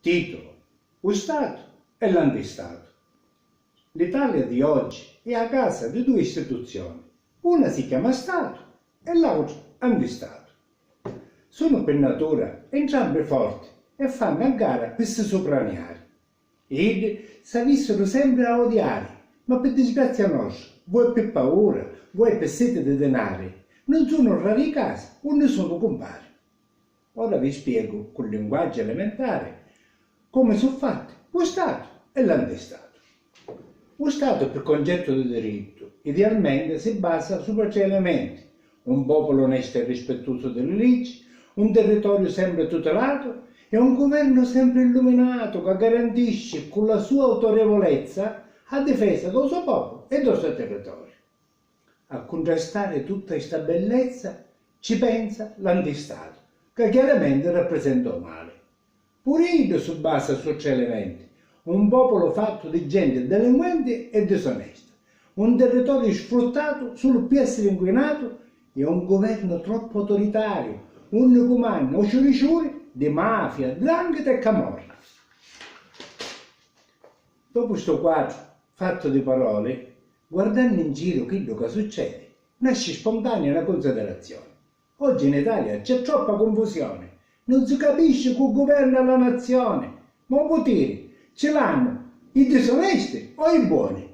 titolo, lo Stato e l'antistato. L'Italia di oggi è a casa di due istituzioni, una si chiama Stato e l'altra antistato. Sono per natura entrambe forti e fanno a gara per si sopraniare. Ed si avessero sempre a odiare, ma per disgrazia nostra, vuoi per paura, vuoi per sete di denaro, non sono rari i casi o ne sono compari. Ora vi spiego con linguaggio elementare come sono fatti lo Stato e l'antistato. Lo Stato, per concetto di diritto, idealmente si basa su tre elementi: un popolo onesto e rispettoso delle leggi, un territorio sempre tutelato e un governo sempre illuminato che garantisce con la sua autorevolezza a difesa del suo popolo e del suo territorio. A contrastare tutta questa bellezza ci pensa l'antistato, che chiaramente rappresenta il male. Pure si basa su tre elementi: un popolo fatto di gente delinquente e disonesta, un territorio sfruttato solo per essere inquinato e un governo troppo autoritario, un comando o ciuri di mafia, 'ndrangheta e camorra. Dopo questo quadro fatto di parole, guardando in giro quello che succede, nasce spontanea una considerazione. Oggi in Italia c'è troppa confusione, non si capisce chi governa la nazione, ma i poteri ce l'hanno i disonesti o i buoni.